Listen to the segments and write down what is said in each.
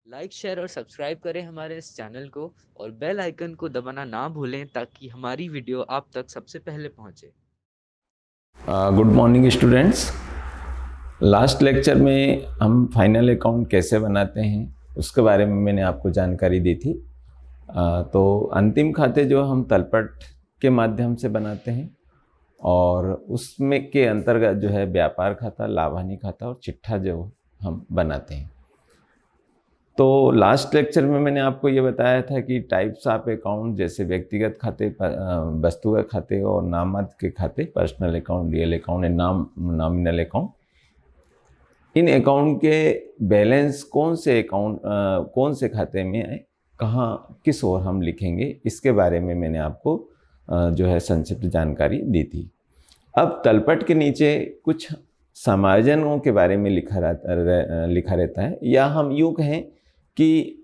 Like share और subscribe करें हमारे इस चैनल को और बेल आइकन को दबाना ना भूलें ताकि हमारी वीडियो आप तक सबसे पहले पहुंचे। Good morning students. Last lecture में हम फाइनल अकाउंट कैसे बनाते हैं उसके बारे में मैंने आपको जानकारी दी थी। तो अंतिम खाते जो हम तलपट के माध्यम से बनाते हैं और उसमें के अंतर्गत जो है व्यापार खाता, लाभ हानि खाता और चिट्ठा जो हम बनाते हैं। तो लास्ट लेक्चर में मैंने आपको ये बताया था कि टाइप्स ऑफ अकाउंट जैसे व्यक्तिगत खाते, वस्तुगत खाते और नाममात्र के खाते, personal account, real account and nominal account. In account के बैलेंस कौन से खाते में है, कहाँ किस ओर हम लिखेंगे, इसके बारे में मैंने आपको जो है संक्षिप्त जानकारी दी थी। अब तलपट के नीचे कुछ समायोजनों के बारे में लिखा रहता है, या हम यूँ कहें कि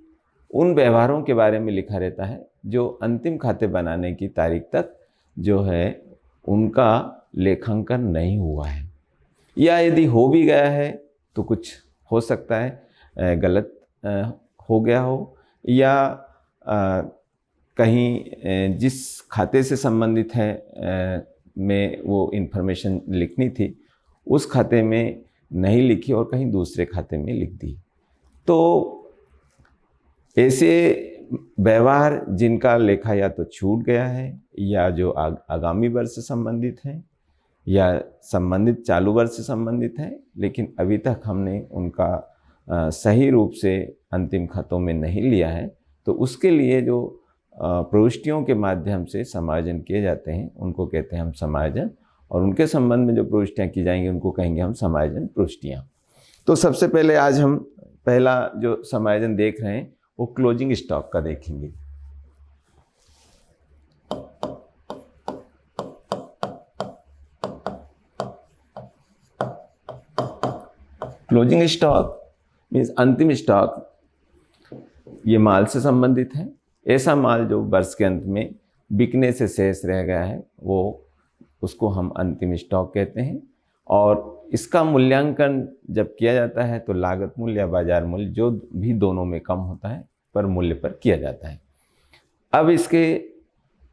उन व्यवहारों के बारे में लिखा रहता है जो अंतिम खाते बनाने की तारीख तक जो है उनका लेखांकन नहीं हुआ है, या यदि हो भी गया है तो कुछ हो सकता है गलत हो गया हो, या कहीं जिस खाते से संबंधित है में वो इन्फॉर्मेशन लिखनी थी उस खाते में नहीं लिखी और कहीं दूसरे खाते में लिख दी। तो ऐसे व्यवहार जिनका लेखा या तो छूट गया है या जो आगामी वर्ष से संबंधित हैं या संबंधित चालू वर्ष से संबंधित हैं, लेकिन अभी तक हमने उनका सही रूप से अंतिम खातों में नहीं लिया है, तो उसके लिए जो प्रविष्टियों के माध्यम से समायोजन किए जाते हैं उनको कहते हैं हम समायोजन, और उनके संबंध में जो प्रविष्टियाँ की जाएंगी उनको कहेंगे हम समायोजन प्रविष्टियाँ। तो सबसे पहले आज हम पहला जो समायोजन देख रहे हैं वो क्लोजिंग स्टॉक का देखेंगे। क्लोजिंग स्टॉक मीन्स अंतिम स्टॉक, ये माल से संबंधित है। ऐसा माल जो वर्ष के अंत में बिकने से शेष रह गया है वो उसको हम अंतिम स्टॉक कहते हैं, और इसका मूल्यांकन जब किया जाता है तो लागत मूल्य या बाजार मूल्य जो भी दोनों में कम होता है पर मूल्य पर किया जाता है। अब इसके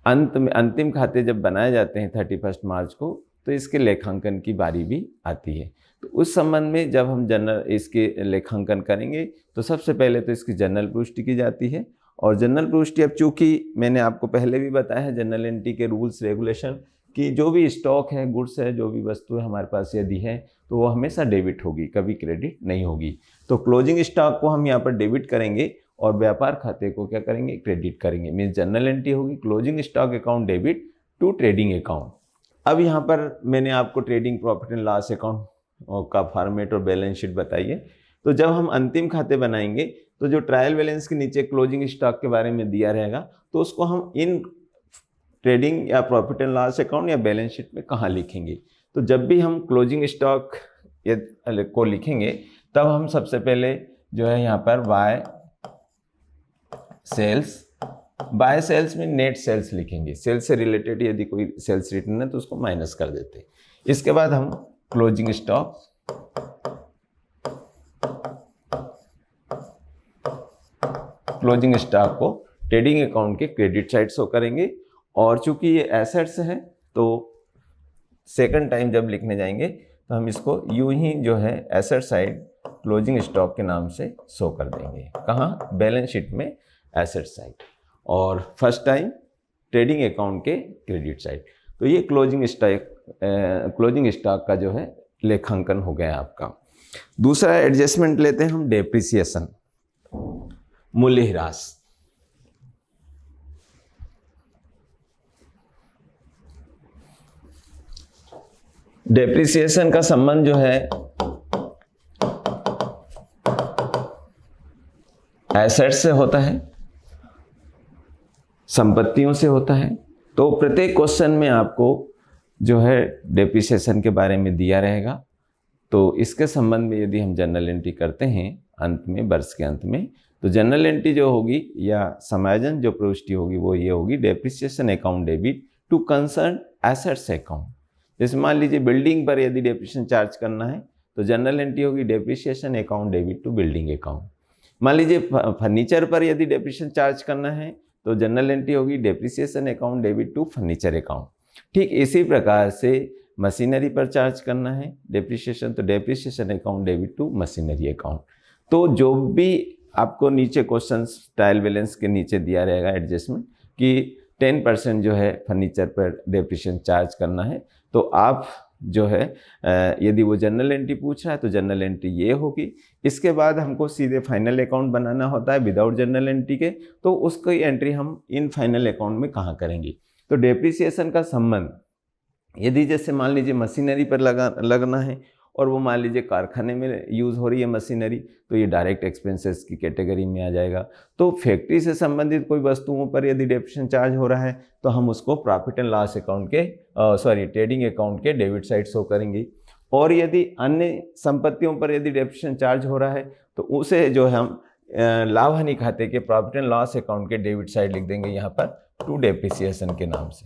अंत में अंतिम खाते जब बनाए जाते हैं 31 मार्च को, तो इसके लेखांकन की बारी भी आती है। तो उस संबंध में जब हम इसके लेखांकन करेंगे तो सबसे पहले तो इसकी जनरल प्रविष्टि की जाती है, और जनरल प्रविष्टि अब चूँकि मैंने आपको पहले भी बताया है जनरल एंट्री के रूल्स रेगुलेशन कि जो भी स्टॉक है, गुड्स है, जो भी वस्तु है हमारे पास यदि है तो वो हमेशा डेबिट होगी, कभी क्रेडिट नहीं होगी। तो क्लोजिंग स्टॉक को हम यहाँ पर डेबिट करेंगे और व्यापार खाते को क्या करेंगे, क्रेडिट करेंगे। मीन्स जनरल एंट्री होगी closing stock account debit to trading account. अब यहाँ पर मैंने आपको trading profit and loss account का फॉर्मेट और बैलेंस शीट बताई है। तो जब हम अंतिम खाते बनाएंगे तो जो ट्रायल बैलेंस के नीचे क्लोजिंग स्टॉक के बारे में दिया रहेगा तो उसको हम इन ट्रेडिंग या प्रॉफिट एंड लॉस अकाउंट या बैलेंस शीट में कहाँ लिखेंगे। तो जब भी हम क्लोजिंग स्टॉक को लिखेंगे तब हम सबसे पहले जो है यहाँ पर बाय सेल्स में नेट सेल्स लिखेंगे। सेल्स से रिलेटेड यदि कोई सेल्स रिटर्न है तो उसको माइनस कर देते हैं। इसके बाद हम क्लोजिंग स्टॉक को ट्रेडिंग अकाउंट के क्रेडिट साइड शो करेंगे, और चूंकि ये एसेट्स है तो सेकंड टाइम जब लिखने जाएंगे तो हम इसको यूं ही जो है एसेट साइड क्लोजिंग स्टॉक के नाम से शो कर देंगे। कहाँ, बैलेंस शीट में एसेट साइड, और फर्स्ट टाइम ट्रेडिंग अकाउंट के क्रेडिट साइड। तो ये क्लोजिंग स्टॉक का जो है लेखांकन हो गया आपका। दूसरा एडजस्टमेंट लेते हैं हम डेप्रिसिएशन, मूल्यह्रास। डेप्रिसिएशन का संबंध जो है एसेट से होता है, संपत्तियों से होता है। तो प्रत्येक क्वेश्चन में आपको जो है डेप्रिसिएशन के बारे में दिया रहेगा। तो इसके संबंध में यदि हम जनरल एंट्री करते हैं अंत में, वर्ष के अंत में, तो जनरल एंट्री जो होगी या समायोजन जो प्रविष्टि होगी वो ये होगी, depreciation account debit to concern assets account. जैसे मान लीजिए बिल्डिंग पर यदि डेप्रिसिएशन चार्ज करना है तो जनरल एंट्री होगी depreciation account debit to building account. मान लीजिए फर्नीचर पर यदि डेप्रिसिएशन चार्ज करना है तो जनरल एंट्री होगी depreciation account debit to furniture account. ठीक इसी प्रकार से मशीनरी पर चार्ज करना है डेप्रिसिएशन तो depreciation account debit to machinery account. तो जो भी आपको नीचे क्वेश्चंस ट्रायल बैलेंस के नीचे दिया रहेगा एडजस्टमेंट कि 10% जो है फर्नीचर पर डेप्रिसिएशन चार्ज करना है, तो आप जो है यदि वो जनरल एंट्री पूछ रहा है तो जनरल एंट्री ये होगी। इसके बाद हमको सीधे फाइनल अकाउंट बनाना होता है विदाउट जनरल एंट्री के, तो उसकी एंट्री हम इन फाइनल अकाउंट में कहाँ करेंगे। तो डेप्रिसिएशन का संबंध यदि जैसे मान लीजिए मशीनरी पर लगना है और वो मान लीजिए कारखाने में यूज़ हो रही है मशीनरी, तो ये डायरेक्ट एक्सपेंसेस की कैटेगरी में आ जाएगा। तो फैक्ट्री से संबंधित कोई वस्तुओं पर यदि डेप्रिसिएशन चार्ज हो रहा है तो हम उसको प्रॉफिट एंड लॉस अकाउंट के ट्रेडिंग अकाउंट के डेबिट साइड शो करेंगे। और यदि अन्य संपत्तियों पर यदि डेप्रिसिएशन चार्ज हो रहा है तो उसे जो है हम लाभ हानि खाते के प्रॉफिट एंड लॉस अकाउंट के डेबिट साइड लिख देंगे यहाँ पर टू डेप्रिसिएशन के नाम से,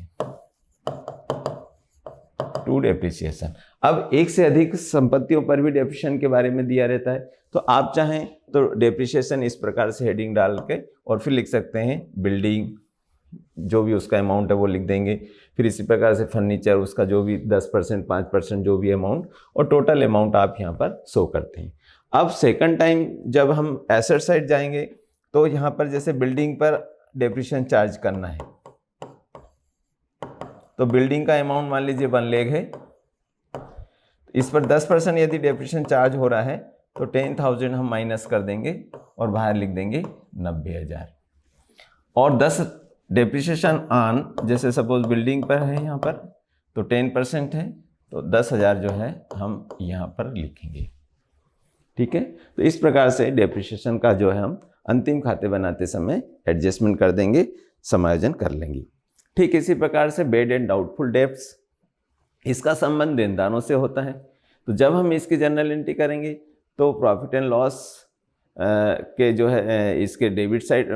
टू डेप्रिसिएशन। अब एक से अधिक संपत्तियों पर भी डेप्रिसिएशन के बारे में दिया रहता है, तो आप चाहें तो डेप्रिसिएशन इस प्रकार से हेडिंग डाल के और फिर लिख सकते हैं बिल्डिंग, जो भी उसका अमाउंट है वो लिख देंगे। फिर इसी प्रकार से फर्नीचर, उसका जो भी 10% 5% जो भी अमाउंट, और टोटल अमाउंट आप यहाँ पर शो करते हैं। अब सेकंड टाइम जब हम एसेट साइड जाएंगे तो यहाँ पर जैसे बिल्डिंग पर डेप्रिसिएशन चार्ज करना है, तो बिल्डिंग का अमाउंट मान लीजिए 1 लाख है, इस पर 10% यदि डेप्रिसिएशन चार्ज हो रहा है तो 10,000 हम माइनस कर देंगे और बाहर लिख देंगे 90,000। और 10 डेप्रिसिएशन ऑन, जैसे सपोज बिल्डिंग पर है यहाँ पर तो 10% है, तो 10,000 जो है हम यहाँ पर लिखेंगे। ठीक है, तो इस प्रकार से डेप्रिसिएशन का जो है हम अंतिम खाते बनाते समय एडजस्टमेंट कर देंगे, समायोजन कर लेंगे। ठीक इसी प्रकार से बेड एंड डाउटफुल डेब्ट्स, इसका संबंध देनदारों से होता है। तो जब हम इसकी जनरल एंट्री करेंगे तो प्रॉफिट एंड लॉस के जो है इसके debit side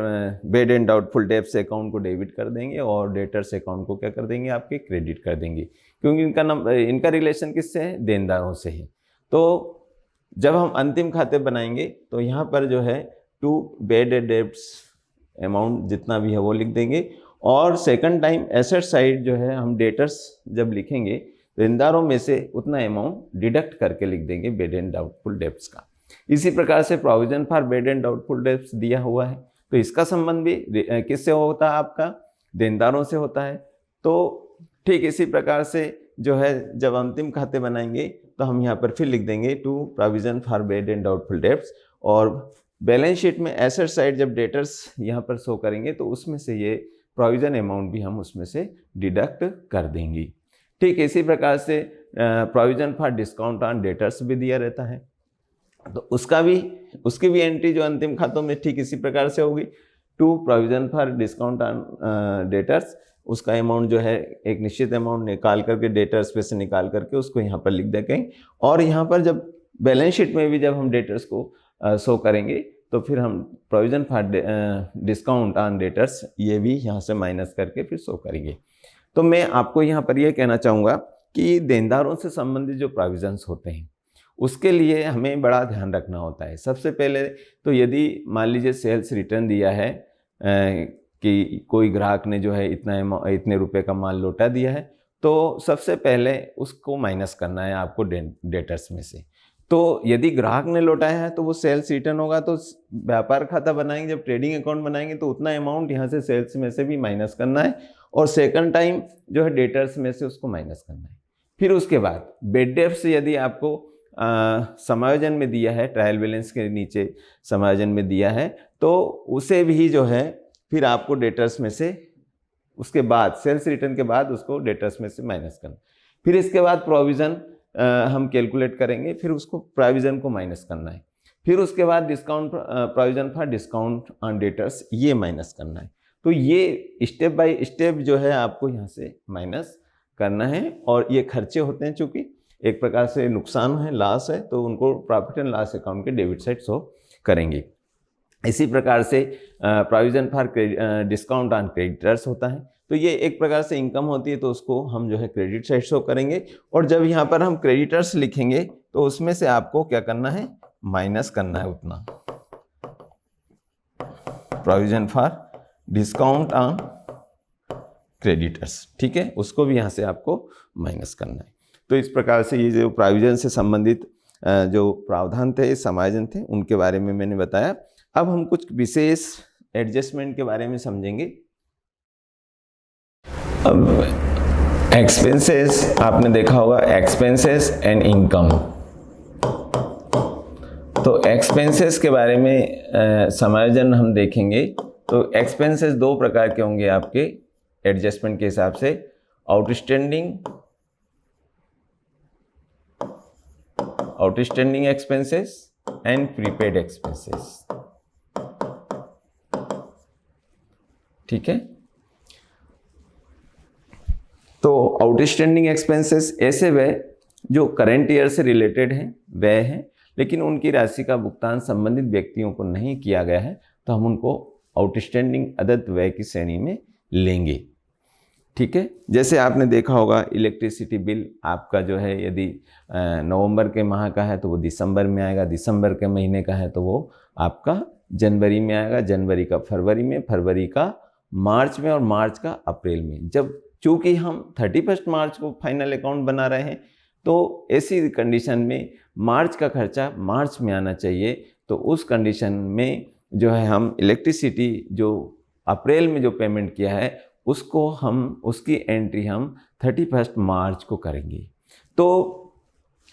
bed and doubtful debts account को डेबिट कर देंगे और डेटर्स अकाउंट को क्या कर देंगे, आपके क्रेडिट कर देंगे, क्योंकि इनका रिलेशन किससे है, देनदारों से है। तो जब हम अंतिम खाते बनाएंगे तो यहाँ पर जो है to bad and debts amount जितना भी है वो लिख देंगे। और सेकंड टाइम एसेट साइड जो है हम डेटर्स जब लिखेंगे देनदारों में से उतना अमाउंट डिडक्ट करके लिख देंगे बेड एंड डाउटफुल डेब्ट्स का। इसी प्रकार से provision for bad and doubtful debts दिया हुआ है, तो इसका संबंध भी किससे होता है, आपका देनदारों से होता है। तो ठीक इसी प्रकार से जो है जब अंतिम खाते बनाएंगे तो हम यहाँ पर फिर लिख देंगे to provision for bad and doubtful debts. और बैलेंस शीट में एसेट साइड जब डेटर्स यहाँ पर शो करेंगे तो उसमें से ये प्रोविजन अमाउंट भी हम उसमें से डिडक्ट कर देंगे। ठीक इसी प्रकार से provision for discount on debtors भी दिया रहता है, तो उसकी भी एंट्री जो अंतिम खातों में ठीक इसी प्रकार से होगी to provision for discount on debtors. उसका अमाउंट जो है एक निश्चित अमाउंट निकाल करके डेटर्स पे से निकाल करके उसको यहाँ पर लिख देंगे। और यहाँ पर जब बैलेंस शीट में भी जब हम डेटर्स को शो करेंगे तो फिर हम provision for discount on debtors ये भी यहाँ से माइनस करके फिर शो करेंगे। तो मैं आपको यहाँ पर ये कहना चाहूँगा कि देनदारों से संबंधित जो प्रोविजंस होते हैं उसके लिए हमें बड़ा ध्यान रखना होता है। सबसे पहले तो यदि मान लीजिए सेल्स रिटर्न दिया है कि कोई ग्राहक ने जो है इतने रुपए का माल लौटा दिया है, तो सबसे पहले उसको माइनस करना है आपको डेटर्स में से। तो यदि ग्राहक ने लौटाया है तो वो सेल्स रिटर्न होगा, तो व्यापार खाता बनाएंगे, जब ट्रेडिंग अकाउंट बनाएंगे तो उतना अमाउंट यहाँ से सेल्स में से भी माइनस करना है और सेकंड टाइम जो है डेटर्स में से उसको माइनस करना है। फिर उसके बाद बेड डेब्ट्स यदि आपको समायोजन में दिया है, ट्रायल बैलेंस के नीचे समायोजन में दिया है, तो उसे भी जो है फिर आपको डेटर्स में से उसके बाद सेल्स रिटर्न के बाद उसको डेटर्स में से माइनस करना। फिर इसके बाद प्रोविज़न हम कैलकुलेट करेंगे, फिर उसको प्रोविज़न को माइनस करना है। फिर उसके बाद discount provision for discount on debtors ये माइनस करना है। तो ये स्टेप बाय स्टेप जो है आपको यहाँ से माइनस करना है। और ये खर्चे होते हैं, चूँकि एक प्रकार से नुकसान है, लॉस है, तो उनको प्रॉफिट एंड लॉस अकाउंट के डेबिट साइड शो करेंगे। इसी प्रकार से provision for discount on creditors होता है, तो ये एक प्रकार से इनकम होती है, तो उसको हम जो है क्रेडिट साइड शो करेंगे। और जब यहाँ पर हम क्रेडिटर्स लिखेंगे तो उसमें से आपको क्या करना है, माइनस करना है उतना, provision for discount on creditors, ठीक है, उसको भी यहाँ से आपको माइनस करना है। तो इस प्रकार से ये जो प्रोविजन से संबंधित जो प्रावधान थे, समायोजन थे, उनके बारे में मैंने बताया। अब हम कुछ विशेष एडजस्टमेंट के बारे में समझेंगे। अब एक्सपेंसेस, आपने देखा होगा एक्सपेंसेस एंड इनकम। तो एक्सपेंसेस के बारे में समायोजन हम देखेंगे। तो एक्सपेंसेस दो प्रकार के होंगे आपके एडजस्टमेंट के हिसाब से, outstanding expenses and prepaid expenses, ठीक है। तो आउटस्टैंडिंग एक्सपेंसेस ऐसे व्यय जो करंट ईयर से रिलेटेड हैं, व्यय हैं, लेकिन उनकी राशि का भुगतान संबंधित व्यक्तियों को नहीं किया गया है, तो हम उनको आउटस्टैंडिंग अदत्त व्यय की श्रेणी में लेंगे, ठीक है। जैसे आपने देखा होगा इलेक्ट्रिसिटी बिल आपका जो है, यदि नवंबर के माह का है तो वो दिसंबर में आएगा, दिसंबर के महीने का है तो वो आपका जनवरी में आएगा, जनवरी का फरवरी में, फरवरी का मार्च में और मार्च का अप्रैल में। जब चूँकि हम 31 मार्च को फाइनल अकाउंट बना रहे हैं, तो ऐसी कंडीशन में मार्च का खर्चा मार्च में आना चाहिए। तो उस कंडीशन में जो है हम इलेक्ट्रिसिटी जो अप्रैल में जो पेमेंट किया है उसको हम, उसकी एंट्री हम 31 मार्च को करेंगे। तो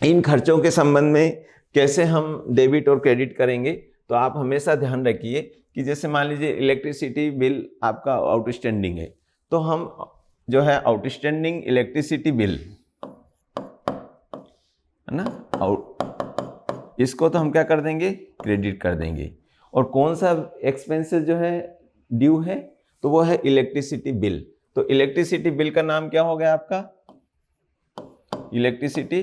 इन खर्चों के संबंध में कैसे हम डेबिट और क्रेडिट करेंगे, तो आप हमेशा ध्यान रखिए कि जैसे मान लीजिए इलेक्ट्रिसिटी बिल आपका आउटस्टैंडिंग है, तो हम जो है आउटस्टैंडिंग इलेक्ट्रिसिटी बिल है ना, इसको तो हम क्या कर देंगे, क्रेडिट कर देंगे। और कौन सा एक्सपेंसेस जो है ड्यू है, तो वो है इलेक्ट्रिसिटी बिल। तो इलेक्ट्रिसिटी बिल का नाम क्या हो गया आपका, इलेक्ट्रिसिटी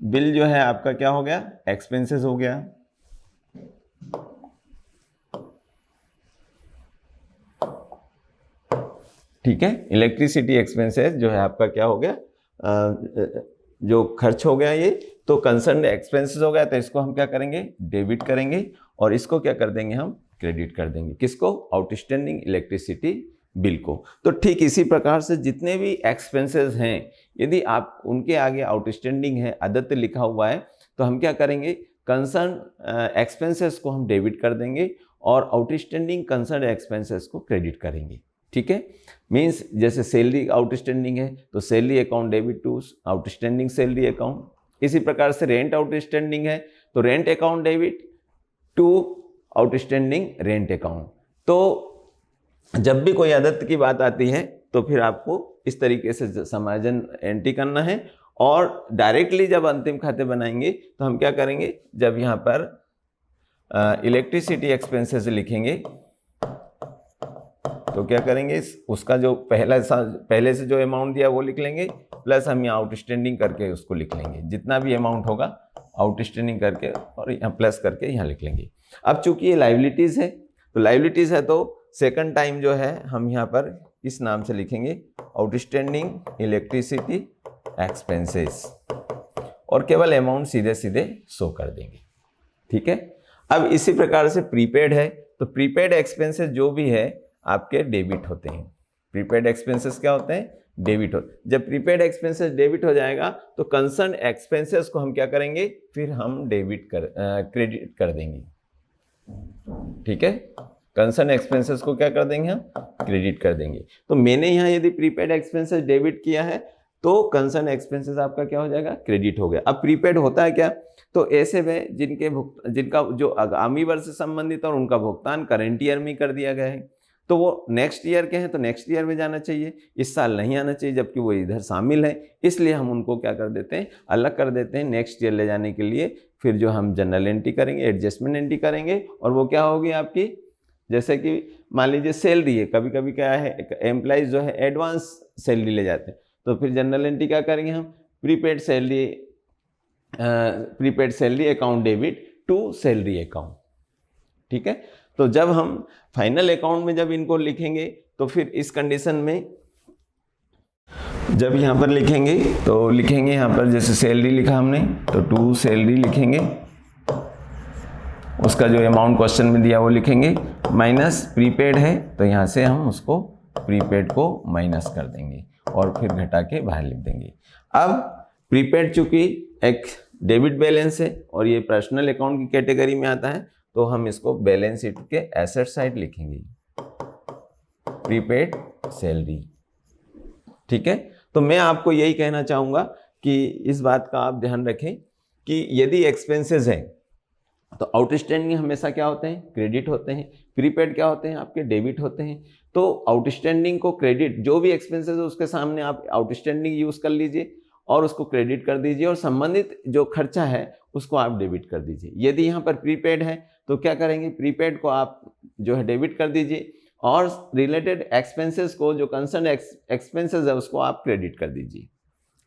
बिल जो है आपका क्या हो गया, एक्सपेंसेस हो गया, ठीक है। इलेक्ट्रिसिटी एक्सपेंसेस जो है आपका क्या हो गया, जो खर्च हो गया ये, तो कंसर्न एक्सपेंसेस हो गया, तो इसको हम क्या करेंगे, डेबिट करेंगे, और इसको क्या कर देंगे, हम क्रेडिट कर देंगे। किसको, आउटस्टैंडिंग इलेक्ट्रिसिटी बिल को। तो ठीक इसी प्रकार से जितने भी एक्सपेंसेस हैं, यदि आप उनके आगे आउटस्टैंडिंग है, अदत्त लिखा हुआ है, तो हम क्या करेंगे, कंसर्न एक्सपेंसेस को हम डेबिट कर देंगे और आउटस्टैंडिंग कंसर्न एक्सपेंसेस को क्रेडिट करेंगे, ठीक है। मीन्स जैसे सैलरी आउटस्टैंडिंग है तो salary account debit to outstanding salary account. इसी प्रकार से रेंट आउटस्टैंडिंग है तो rent account debit to outstanding rent account. तो जब भी कोई अदत्त की बात आती है तो फिर आपको इस तरीके से समायोजन एंट्री करना है। और डायरेक्टली जब अंतिम खाते बनाएंगे तो हम क्या करेंगे, जब यहाँ पर इलेक्ट्रिसिटी एक्सपेंसेस लिखेंगे तो क्या करेंगे, उसका जो पहले से जो अमाउंट दिया वो लिख लेंगे, प्लस हम यहाँ आउटस्टैंडिंग करके उसको लिख लेंगे, जितना भी अमाउंट होगा आउटस्टैंडिंग करके और यहाँ प्लस करके यहाँ लिख लेंगे। अब चूंकि ये लाइबिलिटीज़ है, तो लाइबिलिटीज़ है तो सेकंड टाइम जो है हम यहाँ पर इस नाम से लिखेंगे, आउटस्टैंडिंग इलेक्ट्रिसिटी एक्सपेंसेस, और केवल अमाउंट सीधे सीधे शो कर देंगे, ठीक है। अब इसी प्रकार से प्रीपेड है, तो प्रीपेड एक्सपेंसेस जो भी है आपके डेबिट होते हैं। प्रीपेड एक्सपेंसेस क्या होते हैं, डेबिट होते। जब प्रीपेड एक्सपेंसेस डेबिट हो जाएगा तो कंसर्न एक्सपेंसेस को हम क्या करेंगे, फिर हम क्रेडिट कर देंगे, ठीक है। कंसर्न एक्सपेंसेस को क्या कर देंगे, हम क्रेडिट कर देंगे। तो मैंने यहाँ यदि प्रीपेड एक्सपेंसेस डेबिट किया है तो कंसर्न एक्सपेंसेस आपका क्या हो जाएगा, क्रेडिट हो गया। अब प्रीपेड होता है क्या, तो ऐसे वे जिनका जो आगामी वर्ष से संबंधित और उनका भुगतान करंट ईयर में कर दिया गया है, तो वो नेक्स्ट ईयर के हैं तो नेक्स्ट ईयर में जाना चाहिए, इस साल नहीं आना चाहिए, जबकि वो इधर शामिल है। इसलिए हम उनको क्या कर देते हैं, अलग कर देते हैं नेक्स्ट ईयर ले जाने के लिए। फिर जो हम जनरल एंट्री करेंगे, एडजस्टमेंट एंट्री करेंगे, और वो क्या होगी आपकी, जैसे कि मान लीजिए सैलरी है, कभी कभी क्या है एम्प्लॉइज जो है एडवांस सैलरी ले जाते हैं, तो फिर जनरल एंट्री क्या करेंगे हम, prepaid salary account debit to salary account, ठीक है। तो जब हम फाइनल अकाउंट में जब इनको लिखेंगे तो फिर इस कंडीशन में जब यहाँ पर लिखेंगे तो लिखेंगे यहाँ पर जैसे सैलरी लिखा हमने तो 2 सैलरी लिखेंगे, उसका जो अमाउंट क्वेश्चन में दिया वो लिखेंगे, माइनस प्रीपेड है तो यहाँ से हम उसको प्रीपेड को माइनस कर देंगे और फिर घटा के बाहर लिख देंगे। अब प्रीपेड चूंकि एक डेबिट बैलेंस है और ये पर्सनल अकाउंट की कैटेगरी में आता है तो हम इसको बैलेंस शीट के एसेट साइड लिखेंगे, प्रीपेड सैलरी। ठीक है, तो मैं आपको यही कहना चाहूँगा कि इस बात का आप ध्यान रखें कि यदि एक्सपेंसेस हैं तो आउटस्टैंडिंग हमेशा क्या होते हैं, क्रेडिट होते हैं, प्रीपेड क्या होते हैं, आपके डेबिट होते हैं। तो आउटस्टैंडिंग को क्रेडिट, जो भी एक्सपेंसेस है उसके सामने आप आउटस्टैंडिंग यूज़ कर लीजिए और उसको क्रेडिट कर दीजिए और संबंधित जो खर्चा है उसको आप डेबिट कर दीजिए। यदि यहाँ पर प्रीपेड है तो क्या करेंगे, प्रीपेड को आप जो है डेबिट कर दीजिए और रिलेटेड एक्सपेंसेस को, जो कंसर्न एक्सपेंसेस है उसको आप क्रेडिट कर दीजिए।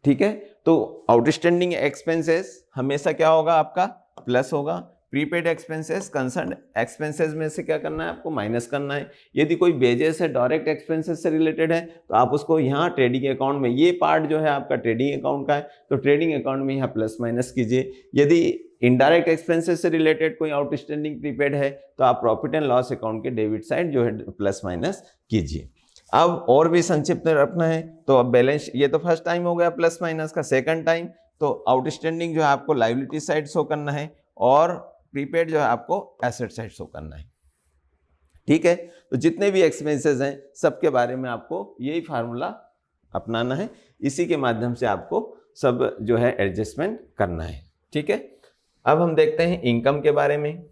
ठीक है, तो आउटस्टैंडिंग एक्सपेंसेस हमेशा क्या होगा, आपका प्लस होगा। प्रीपेड एक्सपेंसेस कंसर्न एक्सपेंसेस में से क्या करना है, आपको माइनस करना है। यदि कोई वेजेस है डायरेक्ट एक्सपेंसेस से रिलेटेड है तो आप उसको यहाँ ट्रेडिंग अकाउंट में, ये पार्ट जो है आपका ट्रेडिंग अकाउंट का है तो ट्रेडिंग अकाउंट में यहाँ प्लस माइनस कीजिए। यदि इनडायरेक्ट एक्सपेंसेस से रिलेटेड कोई आउटस्टैंडिंग प्रीपेड है तो आप प्रॉफिट एंड लॉस अकाउंट के डेबिट साइड जो है प्लस माइनस कीजिए। अब और भी संक्षिप्त रखना है तो अब बैलेंस, ये तो फर्स्ट टाइम हो गया प्लस माइनस का, सेकंड टाइम तो आउटस्टैंडिंग जो है आपको लायबिलिटी साइड शो करना है और प्रीपेड जो है आपको एसेट साइड शो करना है। ठीक है, तो जितने भी एक्सपेंसेस हैं सबके बारे में आपको यही फार्मूला अपनाना है, इसी के माध्यम से आपको सब जो है एडजस्टमेंट करना है। ठीक है, अब हम देखते हैं इनकम के बारे में।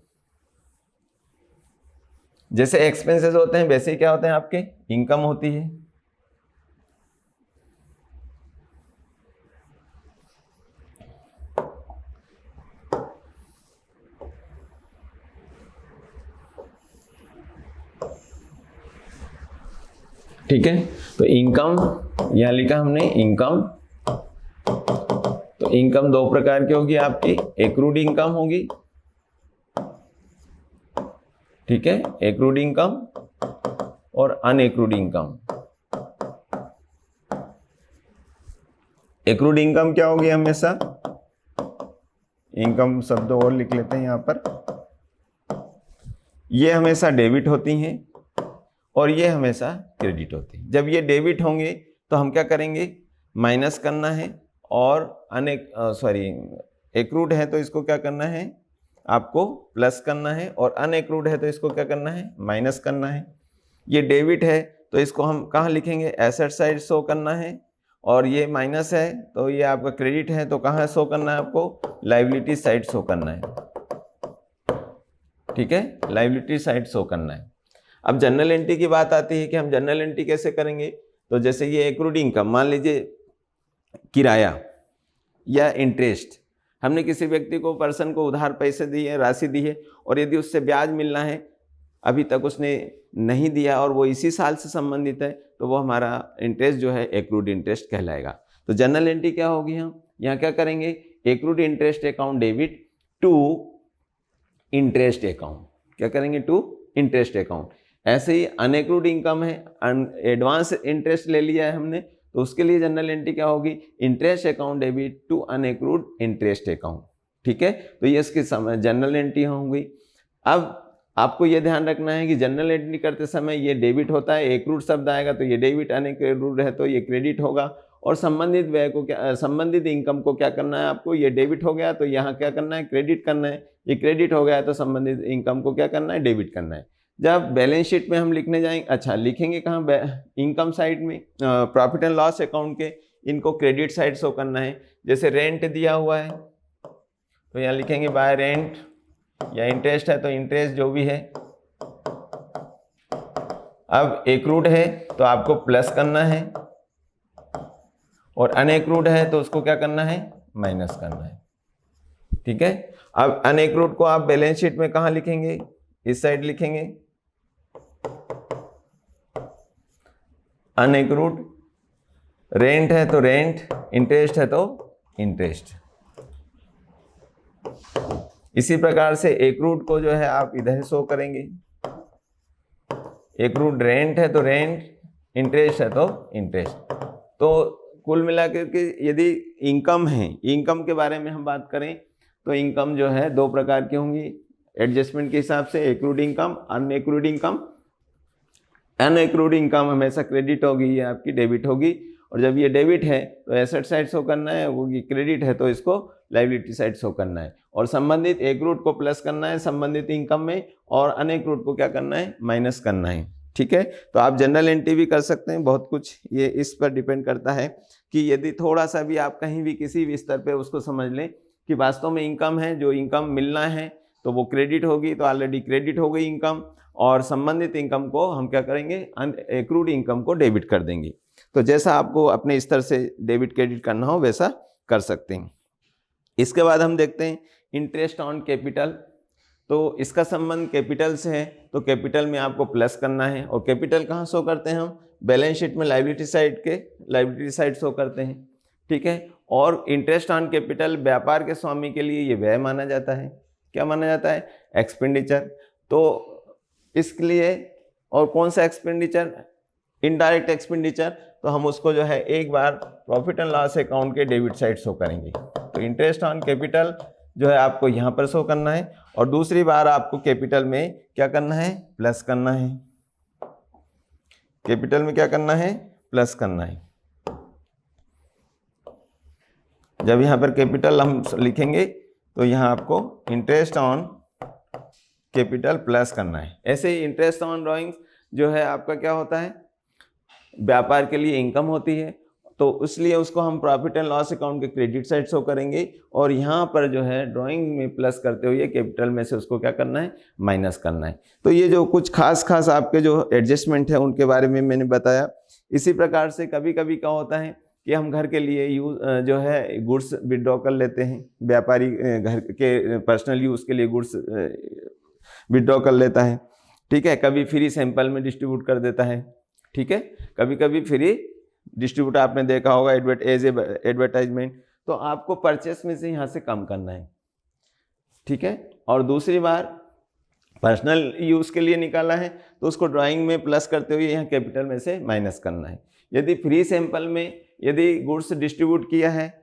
जैसे एक्सपेंसेस होते हैं वैसे ही क्या होते हैं, आपके इनकम होती है। ठीक है, तो इनकम यहां लिखा हमने इनकम, तो इनकम दो प्रकार की होगी आपकी, एक्रूड इनकम होगी। ठीक है, एक्रूड इनकम और अनएक्रूड इनकम। एक्रूड इनकम क्या होगी, हमेशा इनकम शब्द और लिख लेते हैं यहां पर, ये हमेशा डेबिट होती हैं और ये हमेशा क्रेडिट होती है। जब ये डेबिट होंगे तो हम क्या करेंगे, माइनस करना है और एक्रूड है तो इसको क्या करना है, आपको प्लस करना है और अनएक्रूड है तो इसको क्या करना है, माइनस करना है। ये डेबिट है तो इसको हम कहाँ लिखेंगे, एसेट साइड शो करना है और ये माइनस है तो ये आपका क्रेडिट है तो कहाँ शो करना है, आपको लायबिलिटी साइड शो करना है। ठीक है, लायबिलिटी साइड शो करना है। अब जनरल एंट्री की बात आती है कि हम जनरल एंट्री कैसे करेंगे, तो जैसे ये एक्रूड इनकम, मान लीजिए किराया या इंटरेस्ट, हमने किसी व्यक्ति को, पर्सन को उधार पैसे दिए, राशि दी है और यदि उससे ब्याज मिलना है, अभी तक उसने नहीं दिया और वो इसी साल से संबंधित है तो वो हमारा इंटरेस्ट जो है एक्रूड इंटरेस्ट कहलाएगा। तो जनरल एंट्री क्या होगी, हम यहाँ क्या करेंगे, accrued interest account debit to interest account, क्या करेंगे, टू इंटरेस्ट अकाउंट। ऐसे ही अनएक्रूड इनकम है, एडवांस इंटरेस्ट ले लिया है हमने तो उसके लिए जनरल एंट्री क्या होगी, interest account debit to unaccrued interest account. ठीक है, तो ये इसकी जनरल एंट्री होंगी। अब आपको ये ध्यान रखना है कि जनरल एंट्री करते समय ये डेबिट होता है, एक्रूड शब्द आएगा तो ये डेबिट, अनएक्रूड है तो ये क्रेडिट होगा और संबंधित व्यय को क्या, संबंधित इनकम को क्या करना है आपको, ये डेबिट हो गया तो यहाँ क्या करना है, क्रेडिट करना है। ये क्रेडिट हो गया तो संबंधित इनकम को क्या करना है, डेबिट करना है। जब बैलेंस शीट में हम लिखने जाएंगे, अच्छा लिखेंगे कहाँ, इनकम साइड में, प्रॉफिट एंड लॉस अकाउंट के, इनको क्रेडिट साइड शो करना है। जैसे रेंट दिया हुआ है तो यहाँ लिखेंगे बाय रेंट, या इंटरेस्ट है तो इंटरेस्ट जो भी है। अब एक्रूड है तो आपको प्लस करना है और अनएक्रूड है तो उसको क्या करना है, माइनस करना है। ठीक है, अब अनएक्रूड को आप बैलेंस शीट में कहाँ लिखेंगे, इस साइड लिखेंगे, अनएक्रूड, रेंट है तो रेंट, इंटरेस्ट है तो इंटरेस्ट। इसी प्रकार से एक्रूड को जो है आप इधर शो करेंगे, एक्रूड रेंट है तो रेंट, इंटरेस्ट है तो इंटरेस्ट। तो कुल मिलाकर के यदि इनकम है, इनकम के बारे में हम बात करें तो इनकम जो है दो प्रकार की होंगी एडजस्टमेंट के हिसाब से, एक्रूड इनकम, अनएक्रूड इनकम। अनएक्रूड इनकम हमेशा क्रेडिट होगी, ये आपकी डेबिट होगी, और जब ये डेबिट है तो एसेट साइड शो करना है, वो क्रेडिट है तो इसको लायबिलिटी साइड शो करना है, और संबंधित एक्रूड को प्लस करना है संबंधित इनकम में, और अनएक्रूड को क्या करना है, माइनस करना है। ठीक है, तो आप जनरल एंट्री भी कर सकते हैं, बहुत कुछ ये इस पर डिपेंड करता है कि यदि थोड़ा सा भी आप कहीं भी किसी भी स्तर पे उसको समझ लें कि वास्तव में इनकम है, जो इनकम मिलना है तो वो क्रेडिट होगी, तो ऑलरेडी क्रेडिट हो गई इनकम, और संबंधित इनकम को हम क्या करेंगे, एक्रूड इनकम को डेबिट कर देंगे। तो जैसा आपको अपने स्तर से डेबिट क्रेडिट करना हो वैसा कर सकते हैं। इसके बाद हम देखते हैं इंटरेस्ट ऑन कैपिटल। तो इसका संबंध कैपिटल से है, तो कैपिटल में आपको प्लस करना है, और कैपिटल कहाँ शो करते हैं हम, बैलेंस शीट में लायबिलिटी साइड शो करते हैं। ठीक है, और इंटरेस्ट ऑन कैपिटल व्यापार के स्वामी के लिए ये व्यय माना जाता है। क्या माना जाता है, एक्सपेंडिचर। तो इसके लिए, और कौन सा एक्सपेंडिचर, इनडायरेक्ट एक्सपेंडिचर, तो हम उसको जो है एक बार प्रॉफिट एंड लॉस अकाउंट के डेबिट साइड शो करेंगे। तो इंटरेस्ट ऑन कैपिटल जो है आपको यहाँ पर शो करना है, और दूसरी बार आपको कैपिटल में क्या करना है, प्लस करना है। कैपिटल में क्या करना है, प्लस करना है। जब यहाँ पर कैपिटल हम लिखेंगे तो यहाँ आपको इंटरेस्ट ऑन कैपिटल प्लस करना है। ऐसे ही इंटरेस्ट ऑन ड्राइंग्स जो है आपका क्या होता है, व्यापार के लिए इनकम होती है, तो इसलिए उसको हम प्रॉफिट एंड लॉस अकाउंट के क्रेडिट साइड शो करेंगे, और यहाँ पर जो है ड्राइंग में प्लस करते हुए कैपिटल में से उसको क्या करना है, माइनस करना है। तो ये जो कुछ खास आपके जो एडजस्टमेंट है उनके बारे में मैंने बताया। इसी प्रकार से कभी कभी क्या होता है कि हम घर के लिए यूज जो है गुड्स विड्रॉ कर लेते हैं, व्यापारी घर के पर्सनल यूज़ के लिए गुड्स विड्रॉ कर लेता है। ठीक है, कभी फ्री सैंपल में डिस्ट्रीब्यूट कर देता है। ठीक है, कभी कभी फ्री डिस्ट्रीब्यूट आपने देखा होगा एज एडवर्टाइजमेंट, तो आपको परचेस में से यहाँ से कम करना है। ठीक है, और दूसरी बार पर्सनल यूज़ के लिए निकाला है तो उसको ड्राइंग में प्लस करते हुए यहाँ कैपिटल में से माइनस करना है। यदि फ्री सैंपल में यदि गुड्स डिस्ट्रीब्यूट किया है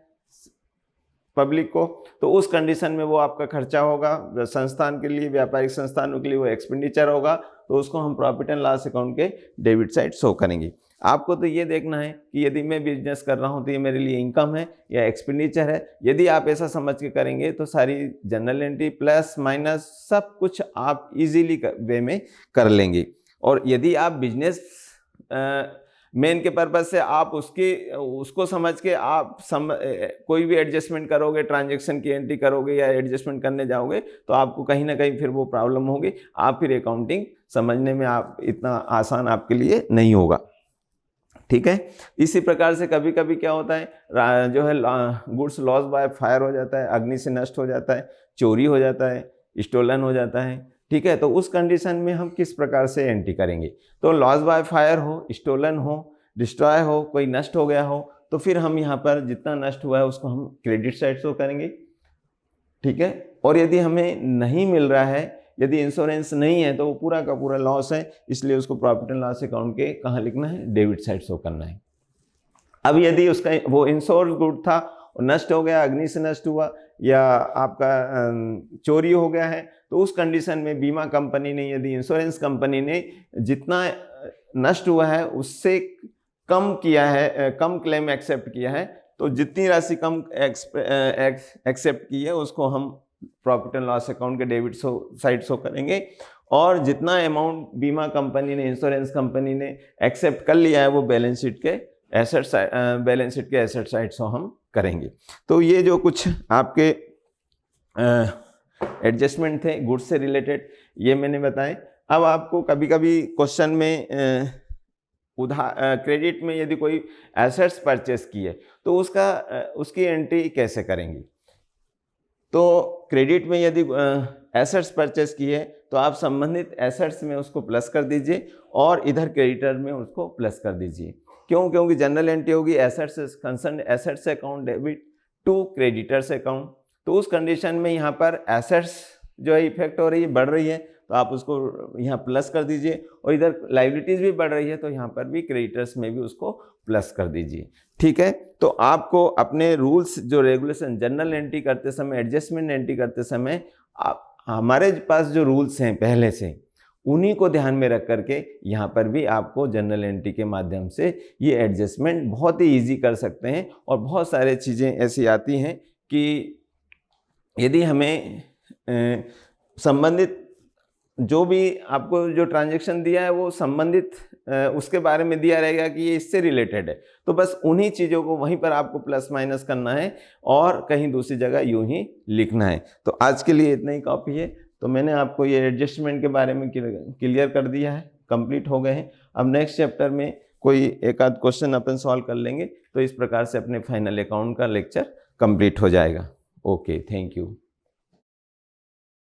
पब्लिक को, तो उस कंडीशन में वो आपका खर्चा होगा, संस्थान के लिए, व्यापारिक संस्थानों के लिए वो एक्सपेंडिचर होगा, तो उसको हम प्रॉफिट एंड लॉस अकाउंट के डेबिट साइड शो करेंगे। आपको तो ये देखना है कि यदि मैं बिजनेस कर रहा हूँ तो ये मेरे लिए इनकम है या एक्सपेंडिचर है। यदि आप ऐसा समझ के करेंगे तो सारी जनरल एंट्री प्लस माइनस सब कुछ आप इजीली वे में कर लेंगे। और यदि आप बिजनेस मेन के पर्पज से आप उसको समझ के आप कोई भी एडजस्टमेंट करोगे, ट्रांजैक्शन की एंट्री करोगे या एडजस्टमेंट करने जाओगे, तो आपको कहीं ना कहीं फिर वो प्रॉब्लम होगी, आप फिर अकाउंटिंग समझने में आप इतना आसान आपके लिए नहीं होगा। ठीक है, इसी प्रकार से कभी कभी क्या होता है जो है गुड्स लॉस बाय फायर हो जाता है, अग्नि से नष्ट हो जाता है, चोरी हो जाता है, स्टोलन हो जाता है। ठीक है, तो उस कंडीशन में हम किस प्रकार से एंट्री करेंगे, तो लॉस बाय फायर हो, स्टोलन हो, डिस्ट्रॉय हो, कोई नष्ट हो गया हो, तो फिर हम यहाँ पर जितना नष्ट हुआ है उसको हम क्रेडिट साइड शो करेंगे। ठीक है, और यदि हमें नहीं मिल रहा है, यदि इंश्योरेंस नहीं है, तो वो पूरा का पूरा लॉस है, इसलिए उसको प्रॉफिट एंड लॉस अकाउंट के कहाँ लिखना है, डेबिट साइड शो करना है। अब यदि उसका वो इंश्योर्ड गुड था और नष्ट हो गया, अग्नि से नष्ट हुआ या आपका चोरी हो गया है, तो उस कंडीशन में बीमा कंपनी ने, यदि इंश्योरेंस कंपनी ने जितना नष्ट हुआ है उससे कम किया है, कम क्लेम एक्सेप्ट किया है, तो जितनी राशि कम एक्सेप्ट की है उसको हम प्रॉफिट एंड लॉस अकाउंट के डेबिट साइड शो करेंगे, और जितना अमाउंट बीमा कंपनी ने, इंश्योरेंस कंपनी ने एक्सेप्ट कर लिया है वो बैलेंस शीट के एसेट साइड शो हम करेंगे। तो ये जो कुछ आपके एडजस्टमेंट थे गुड्स से रिलेटेड, ये मैंने बताए। अब आपको कभी कभी क्वेश्चन में क्रेडिट में यदि कोई एसेट्स परचेस की है तो उसकी एंट्री कैसे करेंगे। तो क्रेडिट में यदि एसेट्स परचेस की है तो आप संबंधित एसेट्स में उसको प्लस कर दीजिए और इधर क्रेडिटर में उसको प्लस कर दीजिए। क्यों? क्योंकि जनरल एंट्री होगी assets concern assets account debit to creditors account. तो उस कंडीशन में यहाँ पर एसेट्स जो है इफेक्ट हो रही है, बढ़ रही है, तो आप उसको यहाँ प्लस कर दीजिए, और इधर लायबिलिटीज़ भी बढ़ रही है तो यहाँ पर भी क्रेडिटर्स में भी उसको प्लस कर दीजिए। ठीक है, तो आपको अपने रूल्स जो रेगुलेशन जनरल एंट्री करते समय, एडजस्टमेंट एंट्री करते समय, आप हमारे पास जो रूल्स हैं पहले से, उन्हीं को ध्यान में रख करके यहाँ पर भी आपको जनरल एंट्री के माध्यम से ये एडजस्टमेंट बहुत ही ईजी कर सकते हैं। और बहुत सारे चीज़ें ऐसी आती हैं कि यदि हमें संबंधित जो भी आपको जो ट्रांजैक्शन दिया है वो संबंधित उसके बारे में दिया रहेगा कि ये इससे रिलेटेड है, तो बस उन्हीं चीज़ों को वहीं पर आपको प्लस माइनस करना है और कहीं दूसरी जगह यूं ही लिखना है। तो आज के लिए इतना ही कॉपी है। तो मैंने आपको ये एडजस्टमेंट के बारे में क्लियर कर दिया है, कंप्लीट हो गए हैं। अब नेक्स्ट चैप्टर में कोई एक आध क्वेश्चन अपन सॉल्व कर लेंगे, तो इस प्रकार से अपने फाइनल अकाउंट का लेक्चर कंप्लीट हो जाएगा। Okay, thank you.